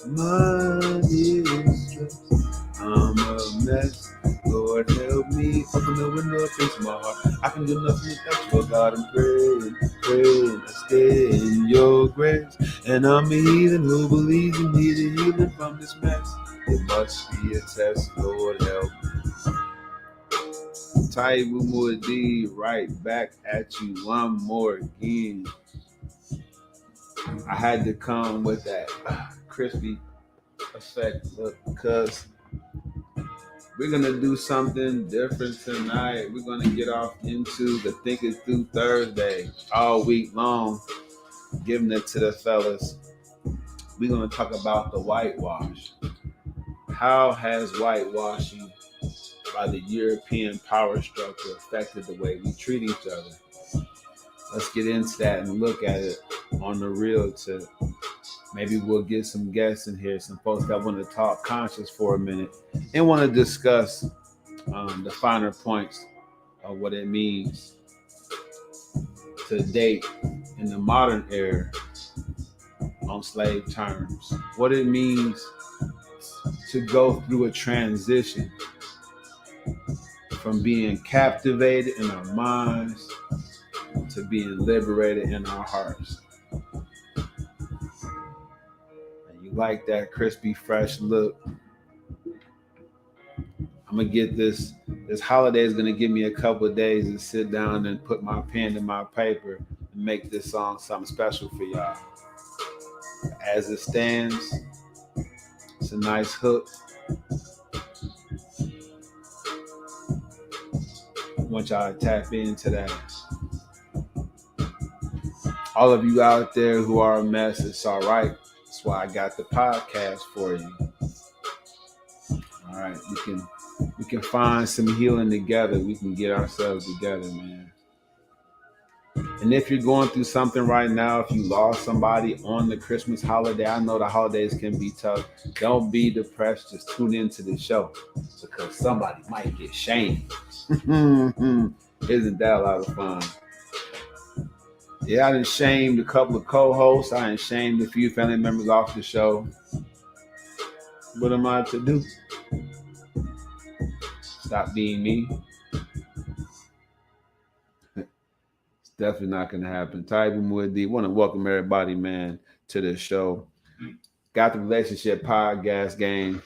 Money is stress. I'm a mess. Lord help me. Open the window up into my heart. I can do nothing without you. Oh God, I'm praying. I stay in your grace. And I'm a heathen who believes you need a healing from this mess. It must be a test. Lord help me. Taibu Muadi, right back at you one more again. I had to come with that crispy effect look because we're gonna do something different tonight. We're gonna get off into the Think It Through Thursday all week long, giving it to the fellas. We're gonna talk about the whitewash. How has whitewashing by the European power structure affected the way we treat each other? Let's get into that and look at it on the real tip. Maybe we'll get some guests in here, some folks that want to talk conscious for a minute and want to discuss the finer points of what it means to date in the modern era on slave terms, what it means to go through a transition from being captivated in our minds to being liberated in our hearts. And you like that crispy, fresh look? I'm gonna get this. This holiday is gonna give me a couple of days to sit down and put my pen to my paper and make this song something special for y'all. As it stands, it's a nice hook. I want y'all to tap into that. All of you out there who are a mess, it's all right. That's why I got the podcast for you. All right, we can find some healing together. We can get ourselves together, man. And if you're going through something right now, if you lost somebody on the Christmas holiday, I know the holidays can be tough. Don't be depressed. Just tune into the show because somebody might get shamed. Isn't that a lot of fun? Yeah, I done shamed a couple of co-hosts. I done shamed a few family members off the show. What am I to do? Stop being me? It's definitely not going to happen. Taibu Muadi, want to welcome everybody, man, to the show. Got the relationship podcast game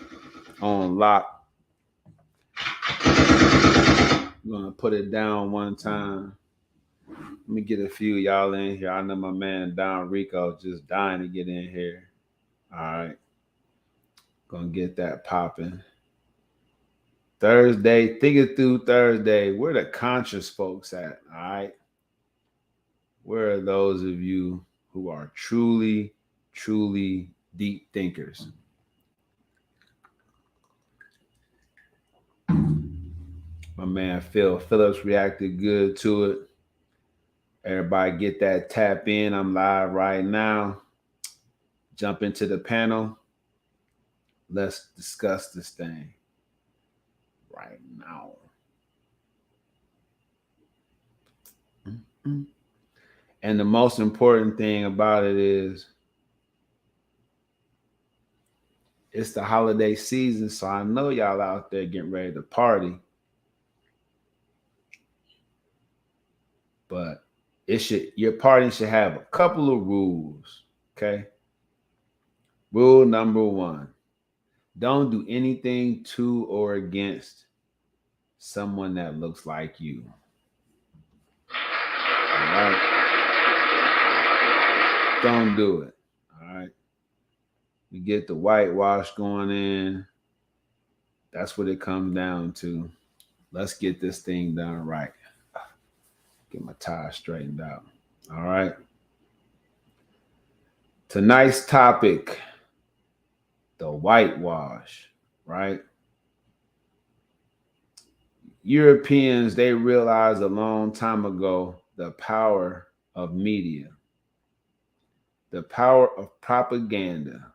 on lock. I'm going to put it down one time. Let me get a few of y'all in here. I know my man Don Rico just dying to get in here. All right. Gonna get that popping. Thursday, think it through Thursday. Where the conscious folks at? All right. Where are those of you who are truly, truly deep thinkers? My man Phil Phillips reacted good to it. Everybody get that tap in. I'm live right now. Jump into the panel. Let's discuss this thing right now. Mm-hmm. And the most important thing about it is it's the holiday season, so I know y'all out there getting ready to party. But your party should have a couple of rules, okay? Rule number 1. Don't do anything to or against someone that looks like you. All right? Don't do it. All right? We get the whitewash going in. That's what it comes down to. Let's get this thing done right. Get my tie straightened out. All right. Tonight's topic, the whitewash, right? Europeans, they realized a long time ago the power of media, the power of propaganda.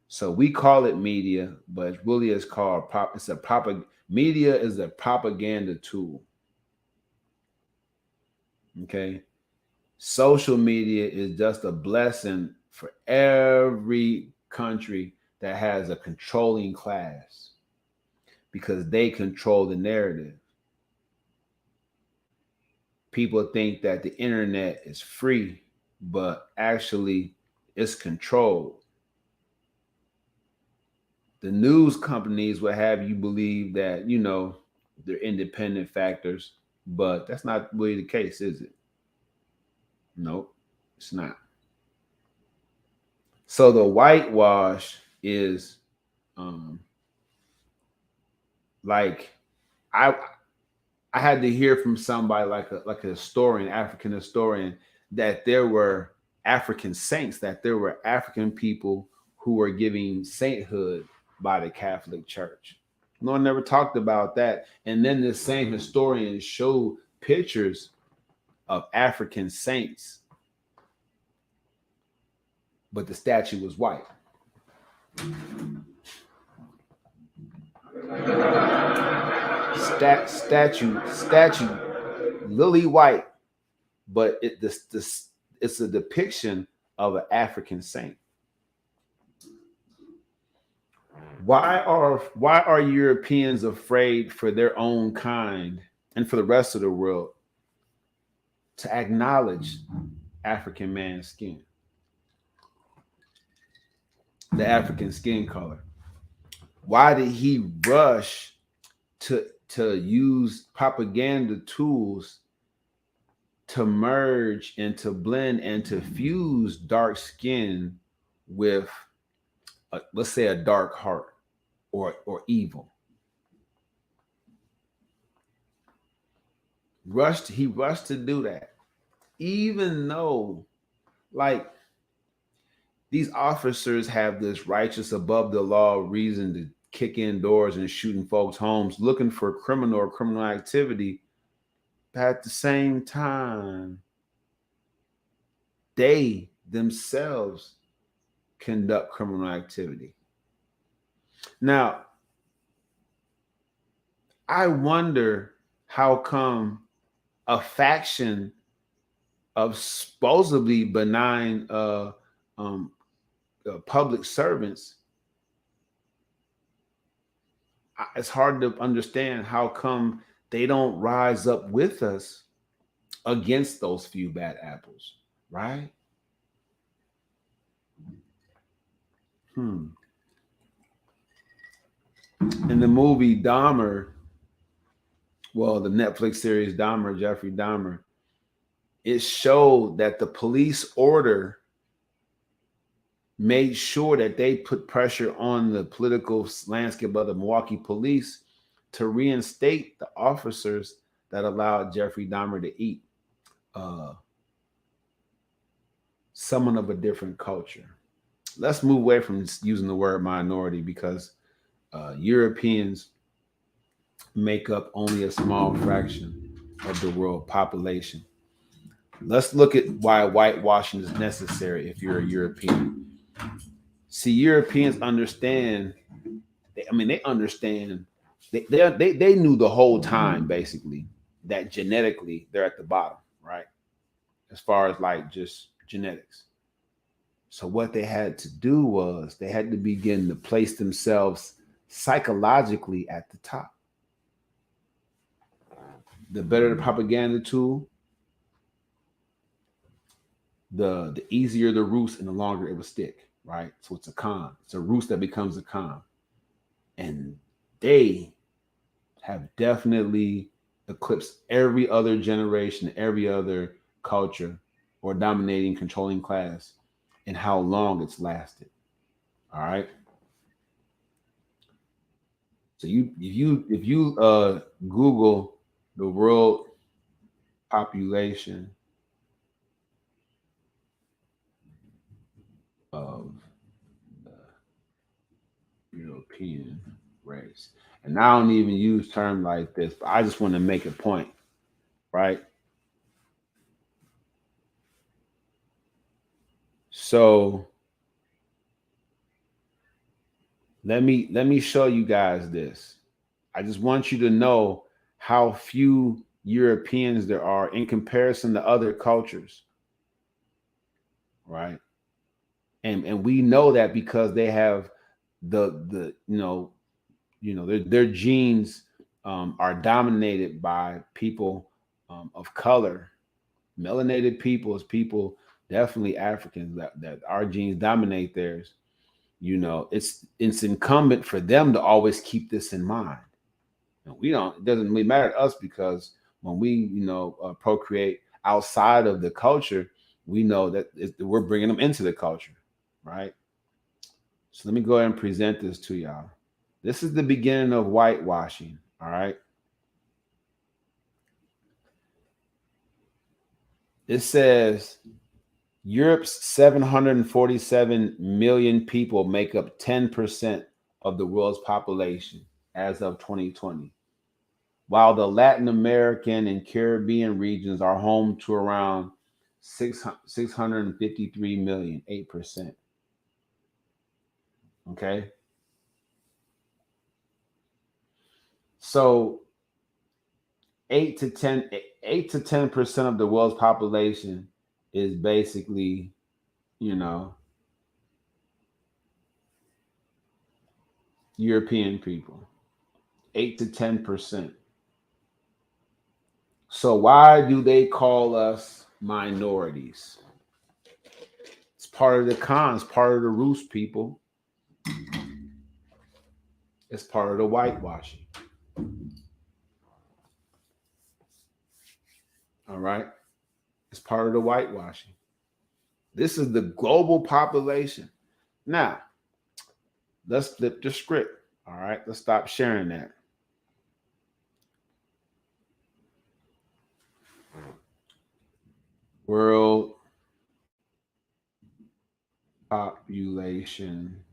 So we call it media, but it really is called media is a propaganda tool. Okay. Social media is just a blessing for every country that has a controlling class because they control the narrative. People think that the internet is free, but actually it's controlled. The news companies will have you believe that, they're independent factors, but that's not really the case, is it? Nope, it's not. So the whitewash is um like I I had to hear from somebody like a historian, African historian, that there were African saints, that there were African people who were giving sainthood by the Catholic Church. No one never talked about that. And then this same historian showed pictures of African saints, but the statue was white. Statue, lily white, but it's a depiction of an African saint. Why are Europeans afraid for their own kind and for the rest of the world to acknowledge African man's skin, the African skin color? Why did he rush to use propaganda tools to merge and to blend and to fuse dark skin with, let's say, a dark heart or evil? He rushed to do that, even though, like, these officers have this righteous above the law reason to kick in doors and shooting folks' homes looking for criminal or criminal activity. But at the same time, they themselves conduct criminal activity. Now, I wonder how come a faction of supposedly benign public servants, it's hard to understand how come they don't rise up with us against those few bad apples, right? In the movie Dahmer, well, the Netflix series Dahmer, Jeffrey Dahmer, it showed that the police order made sure that they put pressure on the political landscape of the Milwaukee police to reinstate the officers that allowed Jeffrey Dahmer to eat someone of a different culture. Let's move away from using the word minority because Europeans make up only a small fraction of the world population. Let's look at why whitewashing is necessary if you're a European. See, Europeans understand. They understand. They knew the whole time, basically, that genetically they're at the bottom, right? As far as like just genetics. So what they had to do was they had to begin to place themselves psychologically at the top. The better the propaganda tool, the easier the roost and the longer it will stick, right? So it's a con. It's a roost that becomes a con. And they have definitely eclipsed every other generation, every other culture or dominating, controlling class and how long it's lasted. All right. So if you Google the world population of the European race, and I don't even use terms like this, but I just want to make a point, right? So let me show you guys this. I just want you to know how few Europeans there are in comparison to other cultures, right? and we know that because they have the their genes are dominated by people of color, melanated peoples, people definitely Africans, that our genes dominate theirs. It's incumbent for them to always keep this in mind. And we don't. It doesn't really matter to us because when we procreate outside of the culture, we know that we're bringing them into the culture, right? So let me go ahead and present this to y'all. This is the beginning of whitewashing. All right. It says Europe's 747 million people make up 10% of the world's population as of 2020, while the Latin American and Caribbean regions are home to around 653 million, 8%. Okay. So 8 to 10% of the world's population is basically, you know, European people. 8 to 10%. So why do they call us minorities? It's part of the cons, part of the roost, people. It's part of the whitewashing. All right. It's part of the whitewashing. This is the global population. Now, let's flip the script. All right. Let's stop sharing that. World population.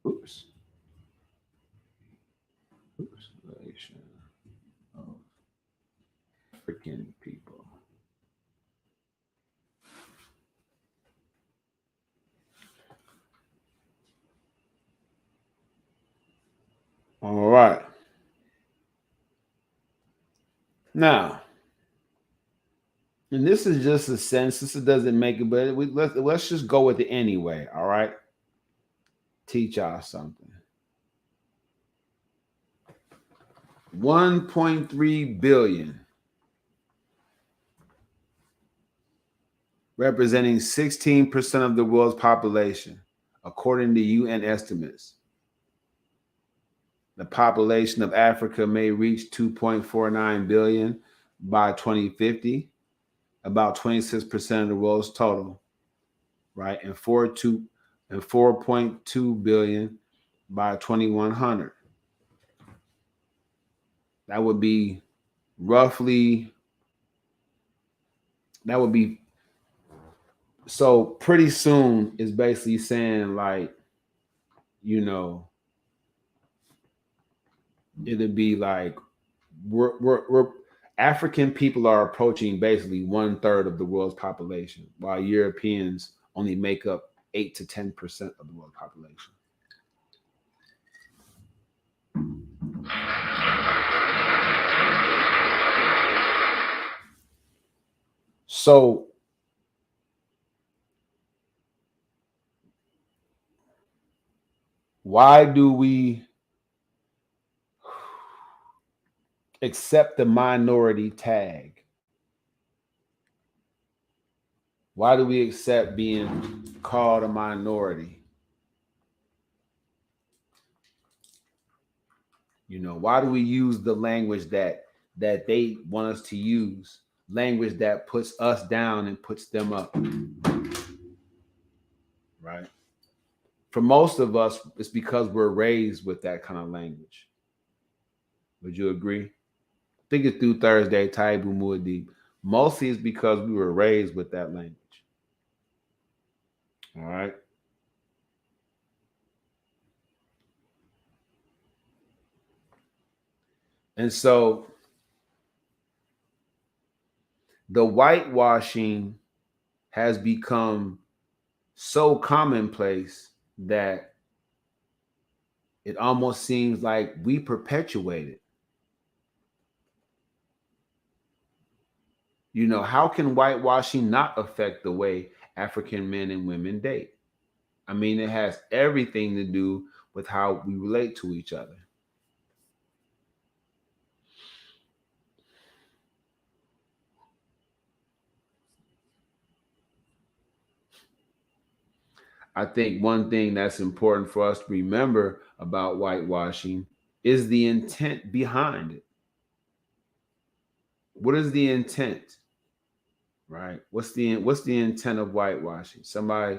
Oops. Population of African people. All right. Now, and this is just a census. It doesn't make it, but let's just go with it anyway. All right. Teach y'all something. 1.3 billion, representing 16% of the world's population, according to UN estimates. The population of Africa may reach 2.49 billion by 2050, about 26% of the world's total, right? And 4.2 billion by 2100. That would be roughly, that would be, so pretty soon is basically saying like, it'd be like we're African people are approaching basically 1/3 of the world's population, while Europeans only make up 8 to 10% of the world population. So why do we accept the minority tag? Why do we accept being called a minority? Why do we use the language that they want us to use? Language that puts us down and puts them up. Right? For most of us, it's because we're raised with that kind of language. Would you agree? Think it through Thursday, Taibu Muad'Dib. Mostly it's because we were raised with that language. All right. And so the whitewashing has become so commonplace that it almost seems like we perpetuate it. How can whitewashing not affect the way African men and women date. I mean, it has everything to do with how we relate to each other. I think one thing that's important for us to remember about whitewashing is the intent behind it. What is the intent? Right? What's the intent of whitewashing? Somebody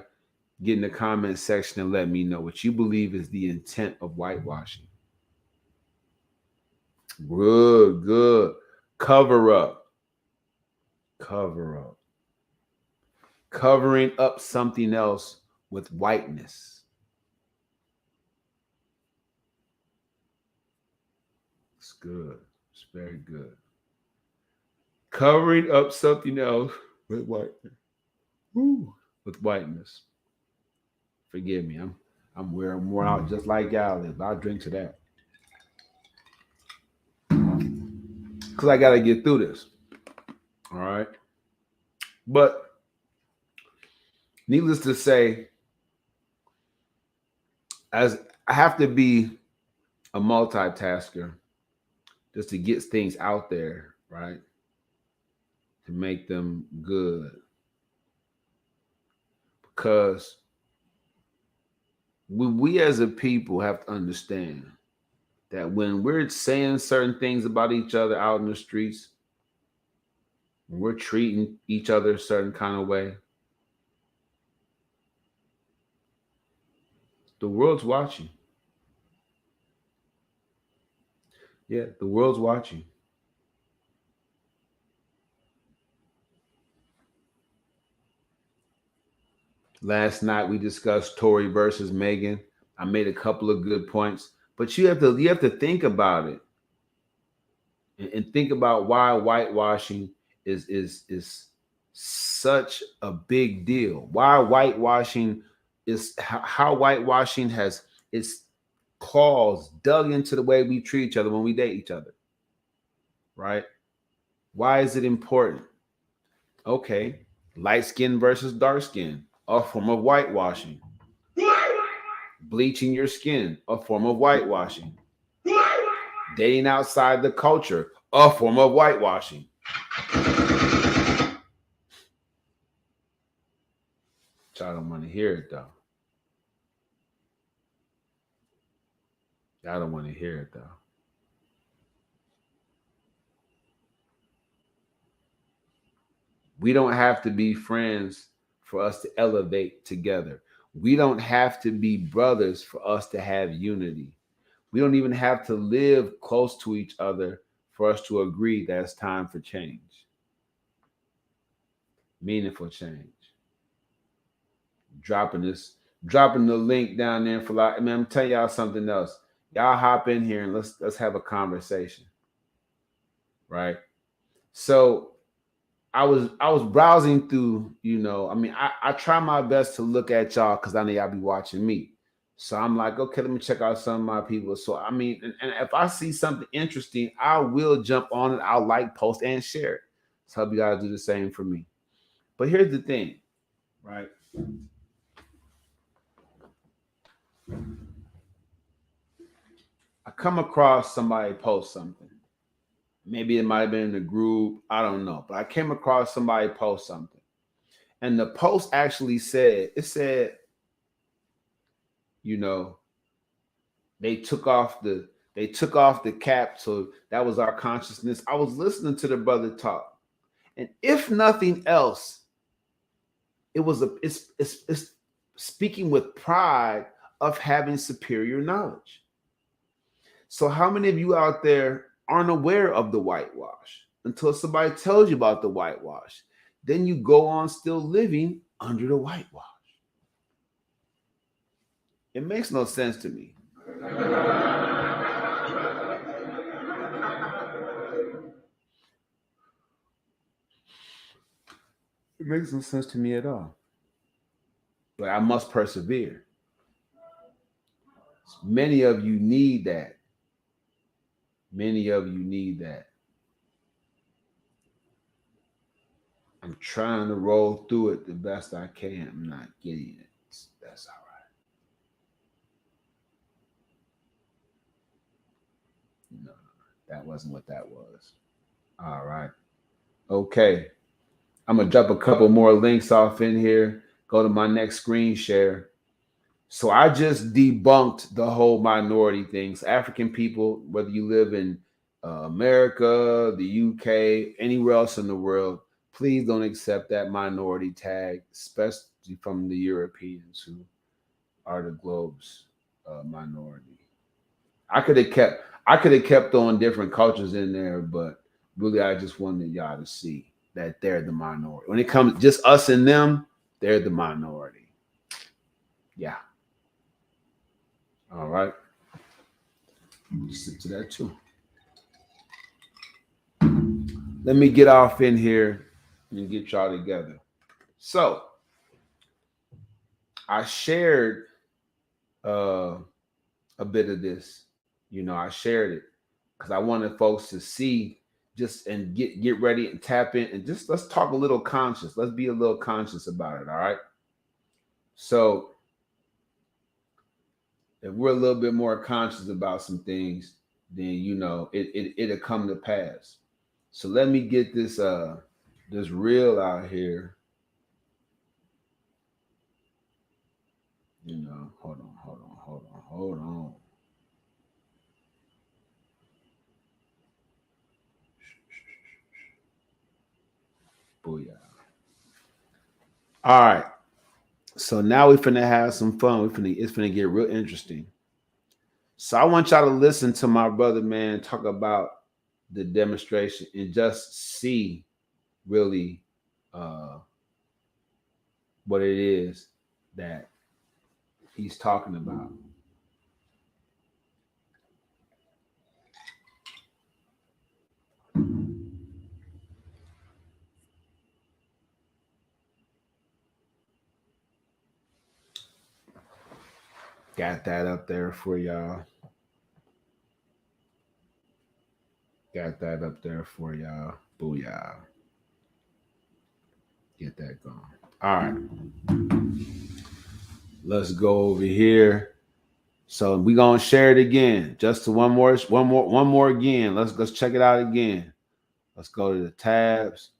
get in the comment section and let me know what you believe is the intent of whitewashing. Good, good. Cover up. Cover up. Covering up something else with whiteness. It's good. It's very good. Covering up something else with whiteness. Woo. With whiteness. Forgive me. I'm wearing worn out just like y'all is. I'll drink to that. Because I gotta get through this. All right. But needless to say, as I have to be a multitasker just to get things out there, right? To make them good. Because we as a people have to understand that when we're saying certain things about each other out in the streets, when we're treating each other a certain kind of way, the world's watching. Yeah, the world's watching. Last night we discussed Tory versus Megan. I made a couple of good points, but you have to think about it and think about why whitewashing is such a big deal. Why whitewashing is how whitewashing has its claws dug into the way we treat each other when we date each other. Right? Why is it important? Okay, light skin versus dark skin, a form of whitewashing. Bleaching your skin, a form of whitewashing. Dating outside the culture, a form of whitewashing. Y'all don't want to hear it though. Y'all don't want to hear it though. We don't have to be friends for us to elevate together. We don't have to be brothers for us to have unity. We don't even have to live close to each other for us to agree that it's time for change. Meaningful change. Dropping the link down there for like, I mean, I'm telling y'all something else. Y'all hop in here and let's have a conversation. Right? So I was browsing through, I mean, I try my best to look at y'all because I know y'all be watching me. So I'm like, okay, let me check out some of my people. So I mean, and if I see something interesting, I will jump on it. I'll like, post, and share it. So I hope you guys do the same for me. But here's the thing, right? I come across somebody post something. Maybe it might have been in a group. I don't know. But I came across somebody post something. And the post actually said, you know, they took off the cap, so that was our consciousness. I was listening to the brother talk. And if nothing else, it's speaking with pride of having superior knowledge. So how many of you out there aren't aware of the whitewash until somebody tells you about the whitewash? Then you go on still living under the whitewash. It makes no sense to me. It makes no sense to me at all. But I must persevere. Many of you need that. Many of you need that. I'm trying to roll through it the best I can. I'm not getting it. That's all right. No, that wasn't what that was. All right. Okay. I'm gonna drop a couple more links off in here. Go to my next screen share. So I just debunked the whole minority things. African people, whether you live in America, the UK, anywhere else in the world, please don't accept that minority tag, especially from the Europeans who are the globe's minority. I could have kept on different cultures in there, but really I just wanted y'all to see that they're the minority. When it comes just us and them, they're the minority. Yeah. All right. Stick to that too. Let me get off in here and get y'all together. So I shared uh, a bit of this. I shared it because I wanted folks to see just and get ready and tap in and just let's talk a little conscious. Let's be a little conscious about it. All right. So if we're a little bit more conscious about some things, then it'll come to pass. So let me get this reel out here. Hold on. Booyah. All right. So now we finna have some fun. It's finna get real interesting. So I want y'all to listen to my brother man talk about the demonstration and just see really uh what it is that he's talking about. Got that up there for y'all. Got that up there for y'all. Booyah. Get that going. All right. Let's go over here. So we gonna share it again. Just to one more again. Let's check it out again. Let's go to the tabs.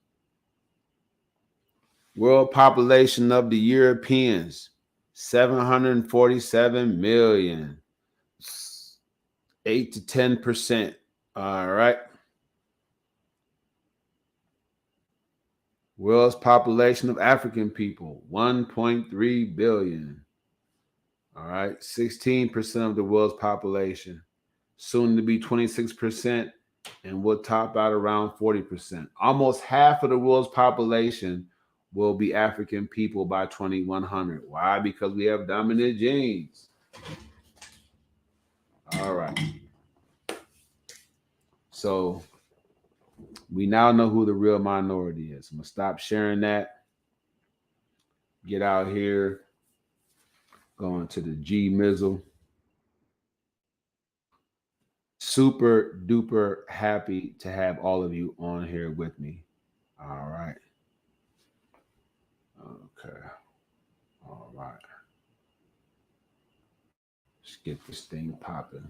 World population of the Europeans, 747 million. 8 to 10%. All right. World's population of African people, 1.3 billion. All right. 16% of the world's population. Soon to be 26%, and will top out around 40%. Almost half of the world's population will be African people by 2100. Why? Because we have dominant genes. All right. So we now know who the real minority is. I'm going to stop sharing that. Get out here. Going to the G Mizzle. Super duper happy to have all of you on here with me. All right. Okay. All right. Let's get this thing popping.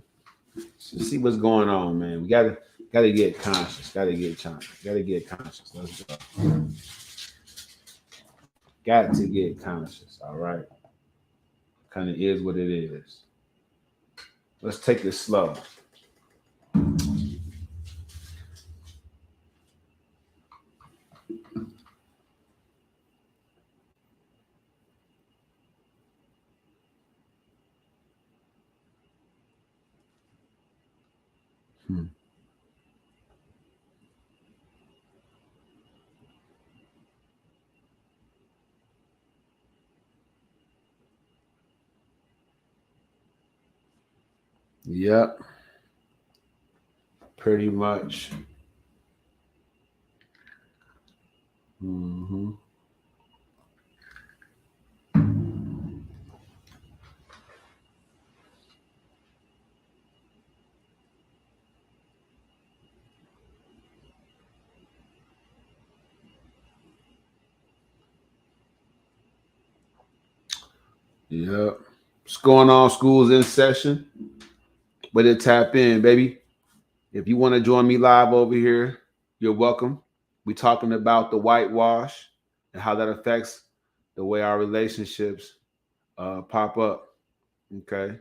So see what's going on, man. We gotta get conscious. Gotta get conscious. Let's go. Got to get conscious. All right. Kind of is what it is. Let's take it slow. Hmm. Yep. Pretty much. Mm-hmm. Yep. What's going on? School's in session. But it tap in, baby. If you want to join me live over here, you're welcome. We talking about the whitewash and how that affects the way our relationships pop up. Okay.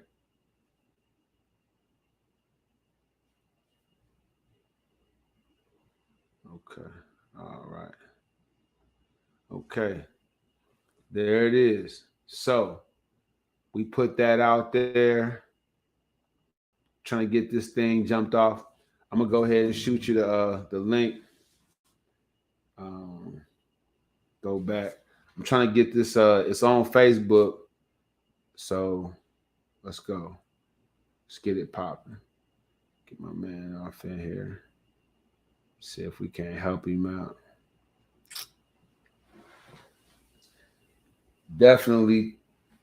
Okay. All right. Okay. There it is. So we put that out there, trying to get this thing jumped off. I'm gonna go ahead and shoot you the link. Um, go back. I'm trying to get this. It's on Facebook. So let's go. Let's get it popping. Get my man off in here. See if we can't help him out. Definitely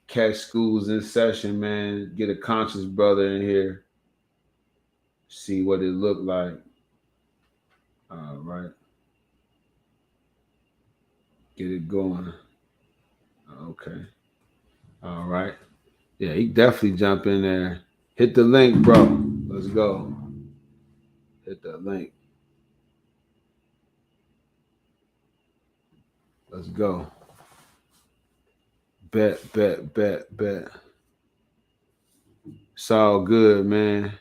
catch schools in session, man. Get a conscious brother in here. See what it looked like. All right. Get it going. Okay. All right. Yeah, he definitely jump in there. Hit the link, bro. Let's go. Hit the link. Let's go. Bet, bet, bet, bet. It's all good, man.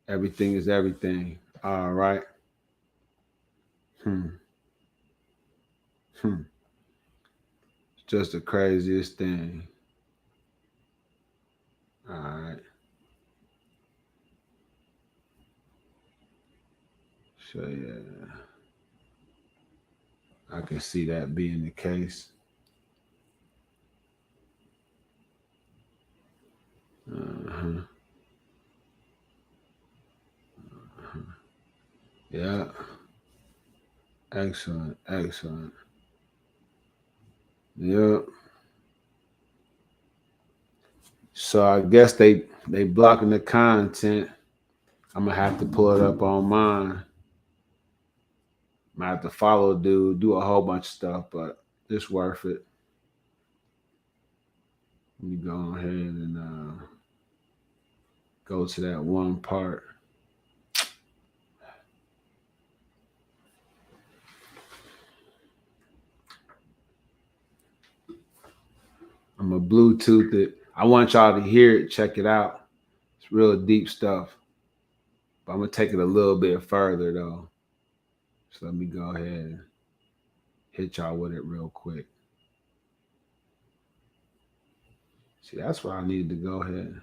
Everything is everything. All right. Hmm. Hmm. It's just the craziest thing. All right. So yeah, I can see that being the case. Uh-huh. Yeah. Excellent. Excellent. Yeah. So I guess they blocking the content. I'm gonna have to pull it up on mine. Might have to follow dude, do a whole bunch of stuff, but it's worth it. Let me go ahead and go to that one part. I'm gonna Bluetooth it. I want y'all to hear it, check it out. It's real deep stuff. But I'm gonna take it a little bit further though. So let me go ahead and hit y'all with it real quick. See, that's why I needed to go ahead.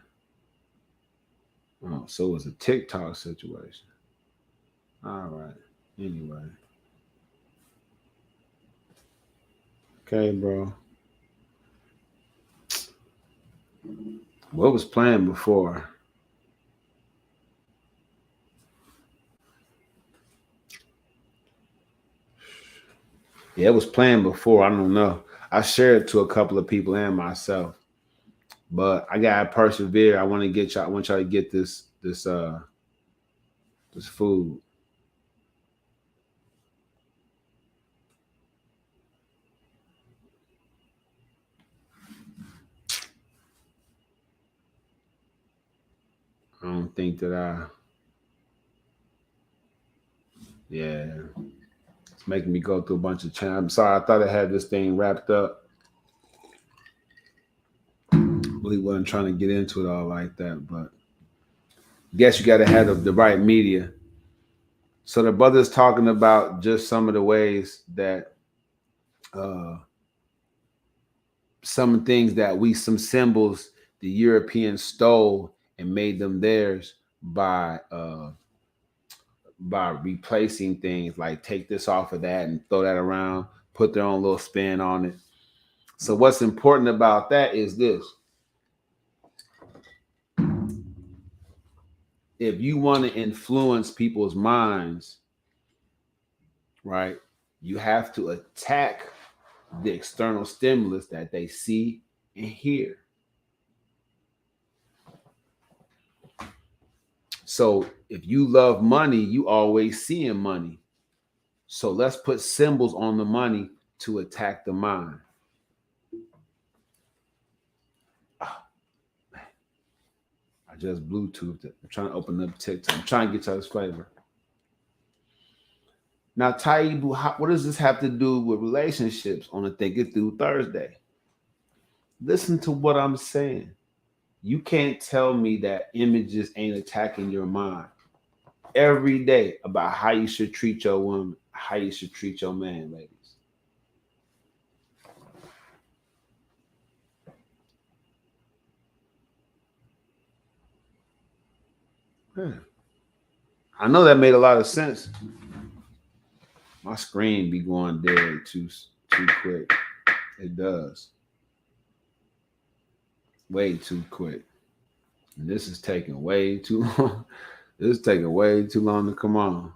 Oh, so it was a TikTok situation. All right. Anyway. Okay, bro. What was playing before? Yeah, it was playing before. I don't know. I shared it to a couple of people and myself. But I gotta persevere. I want to get y'all. I want y'all to get this food. I don't think that I. Yeah, it's making me go through a bunch of channels. I'm sorry. I thought I had this thing wrapped up. Really wasn't trying to get into it all like that, but guess you got to have the right media. So the brother's talking about just some of the ways that uh, some things that some symbols the Europeans stole and made them theirs by replacing things like take this off of that and throw that around, put their own little spin on it. So what's important about that is this. If you want to influence people's minds, right, you have to attack the external stimulus that they see and hear. So if you love money, you always seeing money. So let's put symbols on the money to attack the mind. I just Bluetoothed it. I'm trying to open up TikTok. I'm trying to get y'all's flavor. Now, Taibu, what does this have to do with relationships on a Think It Through Thursday? Listen to what I'm saying. You can't tell me that images ain't attacking your mind every day about how you should treat your woman, how you should treat your man, ladies. Yeah. I know that made a lot of sense. My screen be going dead too quick. It does. Way too quick. And this is taking way too long. This is taking way too long to come on.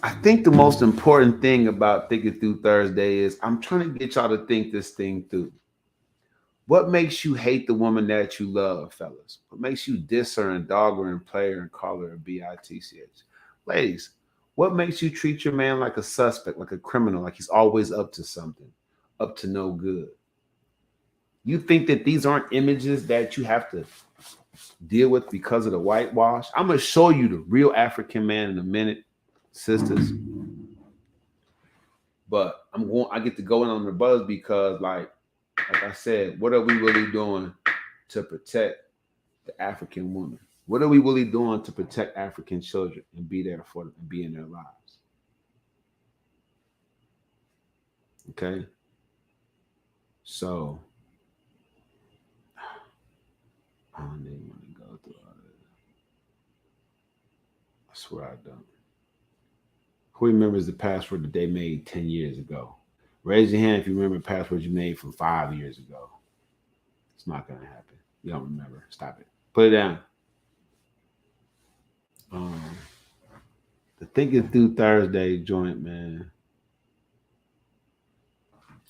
I think the most important thing about Thinking Through Thursday is I'm trying to get y'all to think this thing through. What makes you hate the woman that you love, fellas? What makes you diss her and dog her and play her and call her a bitch? Ladies, what makes you treat your man like a suspect, like a criminal, like he's always up to something, up to no good? You think that these aren't images that you have to deal with because of the whitewash? I'm going to show you the real African man in a minute, sisters. But I get to go in on the buzz because like I said, what are we really doing to protect the African woman? What are we really doing to protect African children and be there for them and be in their lives? Okay. So I don't even want to go through all that. I swear I don't. Who remembers the password that they made 10 years ago? Raise your hand if you remember a password you made from 5 years ago. It's not going to happen. You don't remember. Stop it. Put it down. The Thinking Through Thursday joint, man,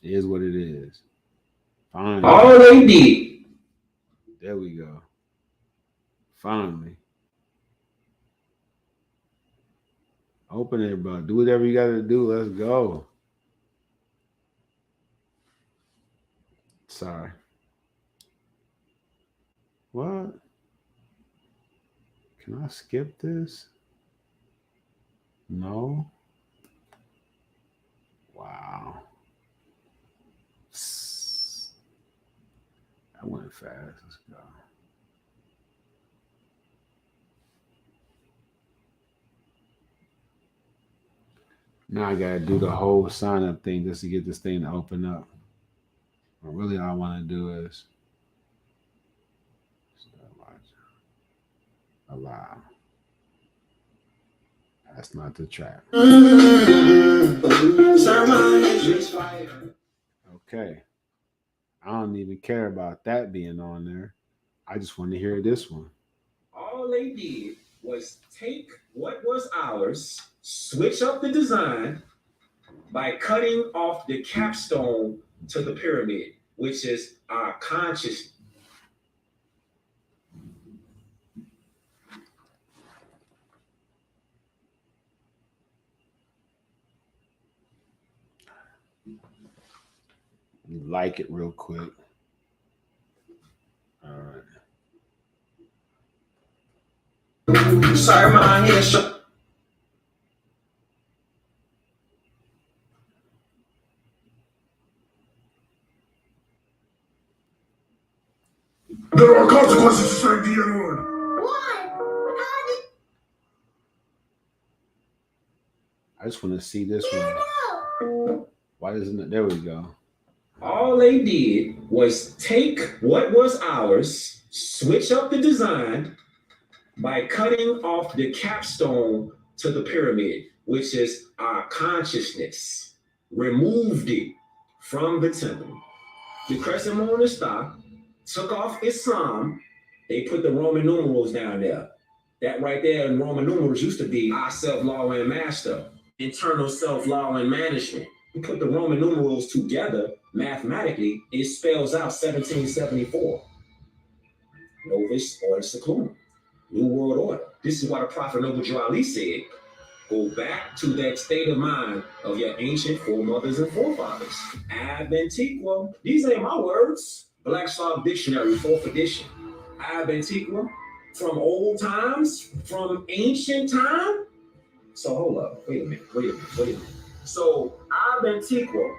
is what it is. Finally. All they did. There we go. Finally. Open it, bro. Do whatever you got to do. Let's go. Sorry. What? Can I skip this? No. Wow. That went fast. Let's go. Now I gotta do the whole sign up thing just to get this thing to open up. But really, all I want to do is allow. That's not the track. Okay. I don't even care about that being on there. I just want to hear this one. All they did was take what was ours, switch up the design by cutting off the capstone to the pyramid, which is our consciousness. Like it real quick. All right. Sorry, my head. There are consequences to saying the N-word. I just want to see this one. Why isn't it? There we go. All they did was take what was ours, switch up the design by cutting off the capstone to the pyramid, which is our consciousness, removed it from the temple. The crescent moon and star took off Islam. They put the Roman numerals down there. That right there in Roman numerals used to be our self-law and master, internal self-law and management. You put the Roman numerals together, mathematically, it spells out 1774. Novus Order Seclorum, New World Order. This is why the Prophet Noble Drew Ali said, go back to that state of mind of your ancient foremothers and forefathers. Ab antiqua. These ain't my words. Black Soft Dictionary, 4th edition. Ab Antiqua, from old times, from ancient time. So hold up, wait a minute. So Ab Antiqua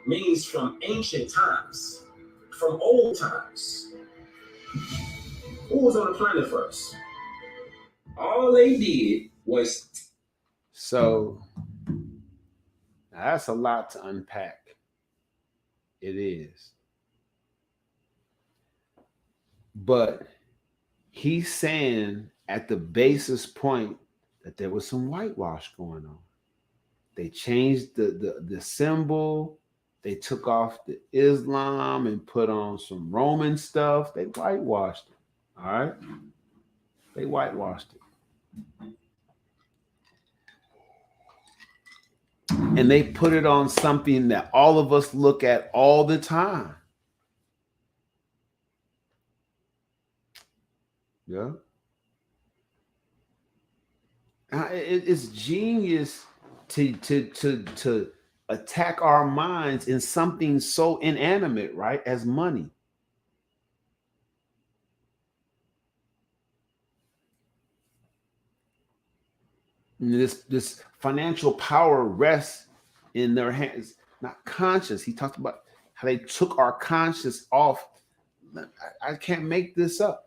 means from ancient times, from old times. Who was on the planet first? All they did was. So that's a lot to unpack. It is. But he's saying at the basis point that there was some whitewash going on. They changed the symbol. They took off the Islam and put on some Roman stuff. They whitewashed it. All right. They whitewashed it. And they put it on something that all of us look at all the time. Yeah. It's genius to attack our minds in something so inanimate, right? As money. This financial power rests in their hands, not conscious. He talked about how they took our conscious off. I can't make this up.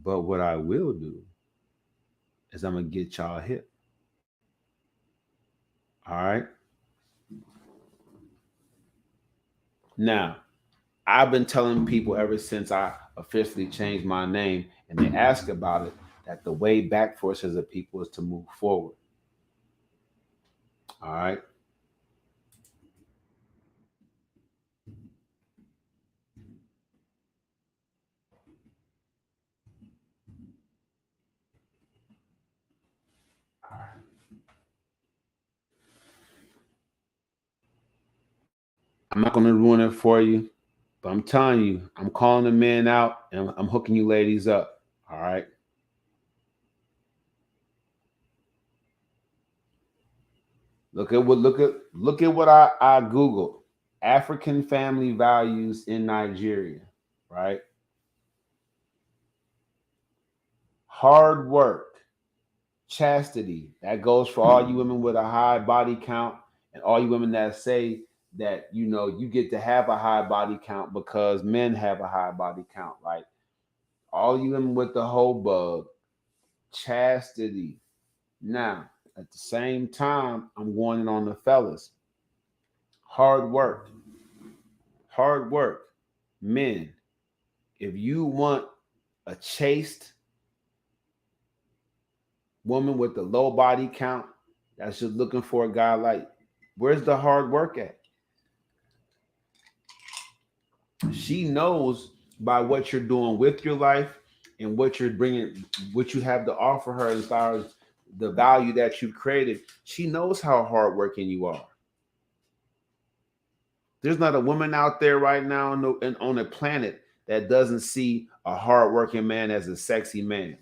But what I will do is I'm gonna get y'all hip. All right. Now, I've been telling people ever since I officially changed my name and they ask about it that the way back for us as a people is to move forward. All right. I'm not going to ruin it for you, but I'm telling you, I'm calling the men out and I'm hooking you ladies up. All right. Look at what I Googled. African family values in Nigeria, right? Hard work, chastity. That goes for all you women with a high body count and all you women that say that you get to have a high body count because men have a high body count, right? All you women with the whole bug, chastity. Now, at the same time, I'm going in on the fellas. Hard work. Hard work. Men, if you want a chaste woman with a low body count that's just looking for a guy like, where's the hard work at? She knows by what you're doing with your life and what you're bringing, what you have to offer her as far as the value that you've created. She knows how hardworking you are. There's not a woman out there right now on the planet that doesn't see a hardworking man as a sexy man.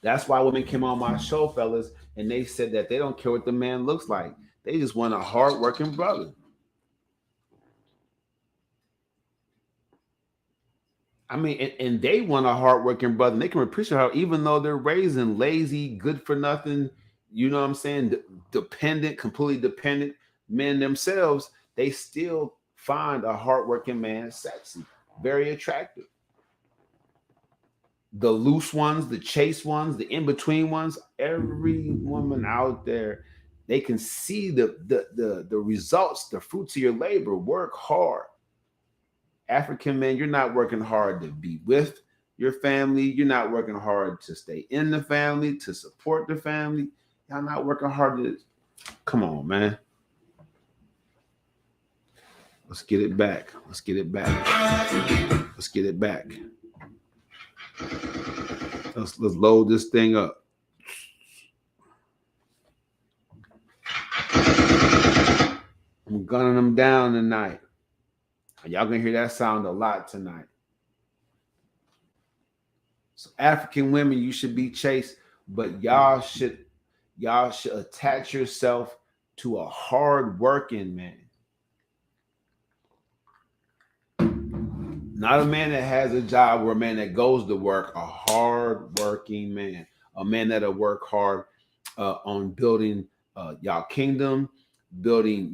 That's why women came on my show, fellas, and they said that they don't care what the man looks like. They just want a hardworking brother. I mean, and they want a hardworking brother. And they can appreciate how, even though they're raising lazy, good for nothing, you know what I'm saying, dependent, completely dependent men themselves, they still find a hardworking man sexy, very attractive. The loose ones, the chase ones, the in-between ones, every woman out there, they can see the results, the fruits of your labor. Work hard. African men, you're not working hard to be with your family. You're not working hard to stay in the family, to support the family. Y'all not working hard to. Come on, man. Let's get it back. Let's get it back. Let's get it back. Let's load this thing up. I'm gunning them down tonight. Y'all gonna hear that sound a lot tonight. So African women, you should be chaste, but y'all should attach yourself to a hard working man Not a man that has a job or a man that goes to work, a hard working man, a man that'll work hard on building y'all kingdom, building,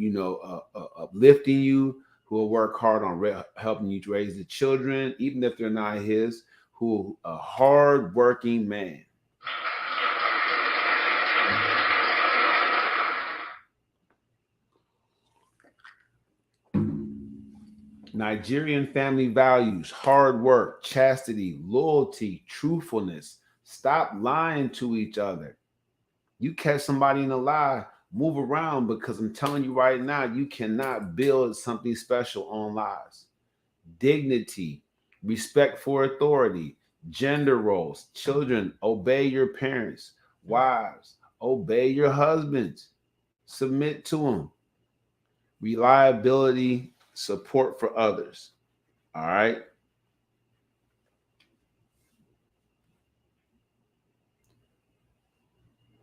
uplifting you, who will work hard on helping you to raise the children, even if they're not his, who a hard working man. Nigerian family values, hard work, chastity, loyalty, truthfulness. Stop lying to each other. You catch somebody in a lie, move around, because I'm telling you right now, you cannot build something special on lies. Dignity, respect for authority, gender roles, children, obey your parents, wives, obey your husbands, submit to them, reliability, support for others. All right.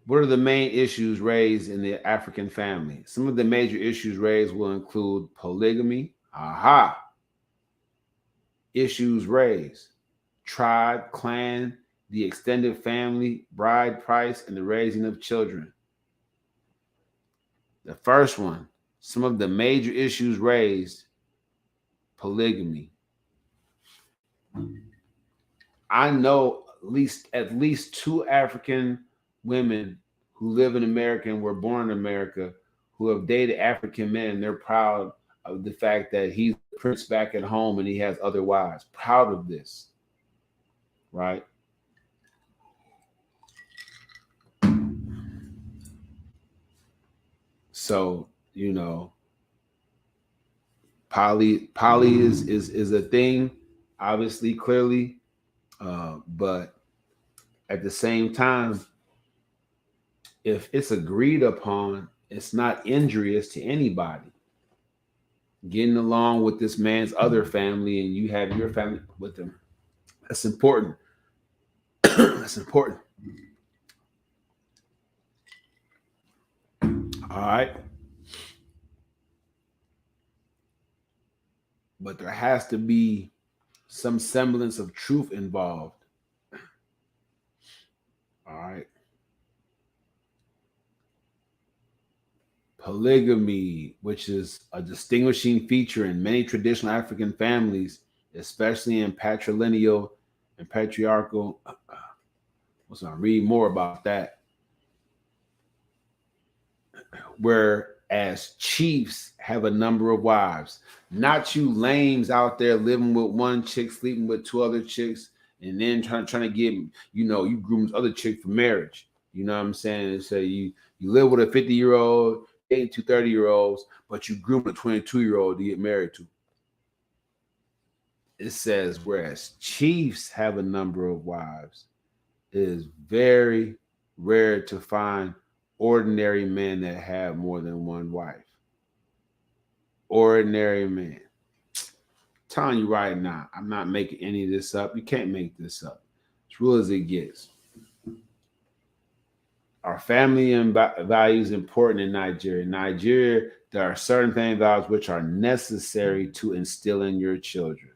What are the main issues raised in the African family? Some of the major issues raised will include polygamy. Aha. Issues raised: tribe, clan, the extended family, bride price, and the raising of children. The first one, some of the major issues raised: polygamy. I know at least two African women who live in America and were born in America who have dated African men, and they're proud of the fact that he's the prince back at home and he has other wives. Proud of this, right? So, poly is a thing, obviously, clearly, but at the same time, if it's agreed upon, it's not injurious to anybody. Getting along with this man's other family and you have your family with them, that's important. That's important. All right. But there has to be some semblance of truth involved. All right. Polygamy, which is a distinguishing feature in many traditional African families, especially in patrilineal and patriarchal. Let's not read more about that. Whereas chiefs have a number of wives, not you lames out there living with one chick, sleeping with two other chicks, and then trying to get you groom other chick for marriage. You know what I'm saying? And say you live with a 50-year-old, dating two 30-year-olds, but you groom a 22-year-old to get married to. It says whereas chiefs have a number of wives, it is very rare to find ordinary men that have more than one wife. Ordinary men. I'm telling you right now, I'm not making any of this up. You can't make this up. As real as it gets. Our family and values important in Nigeria. Nigeria, there are certain family values which are necessary to instill in your children.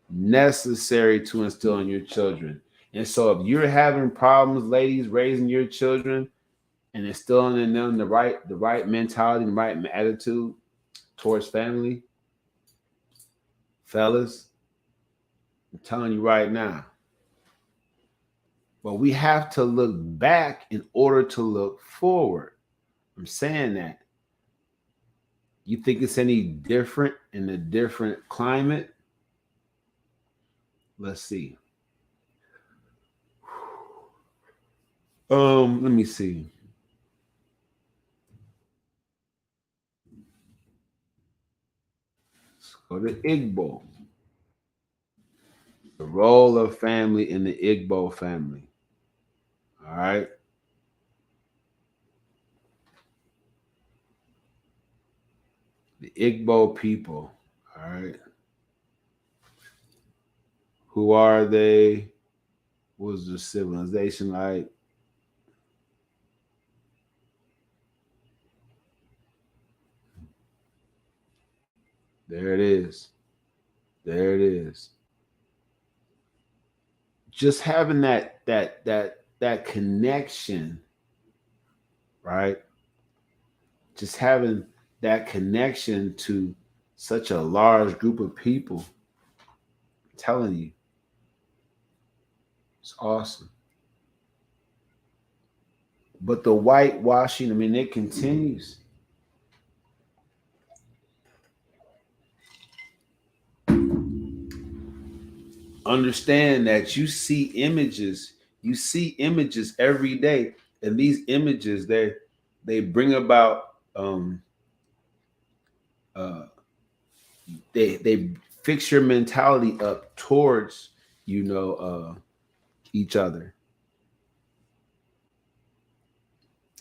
Necessary to instill in your children. And so if you're having problems, ladies, raising your children and instilling in them the right mentality and right attitude towards family, fellas, I'm telling you right now. But we have to look back in order to look forward. I'm saying that. You think it's any different in a different climate? Let's see. Let me see. Let's go to Igbo. The role of family in the Igbo family. All right. The Igbo people. All right. Who are they? What was the civilization like? There it is. There it is. Just having that connection, right? Just having that connection to such a large group of people. I'm telling you, it's awesome. But the whitewashing, I mean, it continues. Understand that you see images every day, and these images they bring about uh they fix your mentality up towards each other.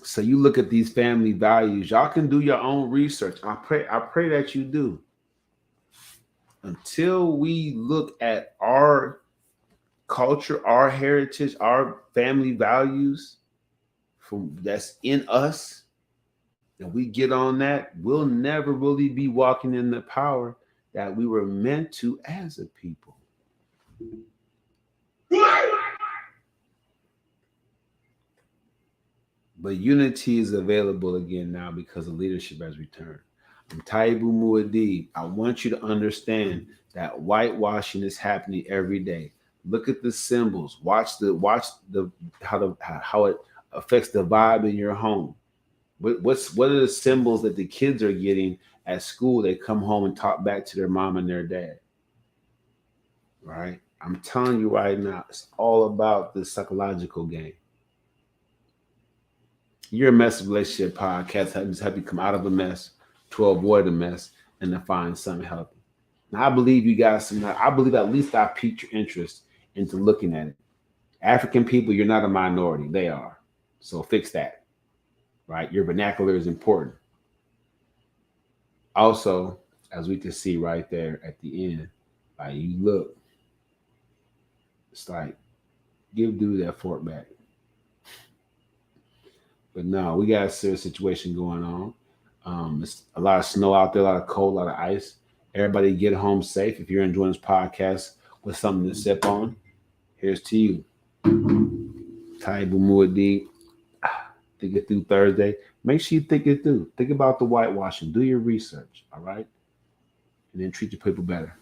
So you look at these family values, y'all can do your own research. I pray that you do. Until we look at our culture, our heritage, our family values from that's in us, and we get on that, we'll never really be walking in the power that we were meant to as a people. But unity is available again now because the leadership has returned. I'm Taibu Muad'Dib. I want you to understand that whitewashing is happening every day. Look at the symbols. Watch the how it affects the vibe in your home. What are the symbols that the kids are getting at school? They come home and talk back to their mom and their dad. Right? I'm telling you right now, it's all about the psychological game. Your Mess Relationship podcast helps you come out of a mess, to avoid a mess, and to find something healthy. Now, I believe you guys, I believe at least I piqued your interest into looking at it. African people, you're not a minority. They are. So fix that, right? Your vernacular is important. Also, as we can see right there at the end, like you look, it's like, give dude that fork back. But no, we got a serious situation going on. It's a lot of snow out there, a lot of cold, a lot of ice. Everybody get home safe. If you're enjoying this podcast with something to sip on, here's to you. Taibu Muad'Dib. Think it through Thursday. Make sure you think it through. Think about the whitewashing. Do your research, all right? And then treat your people better.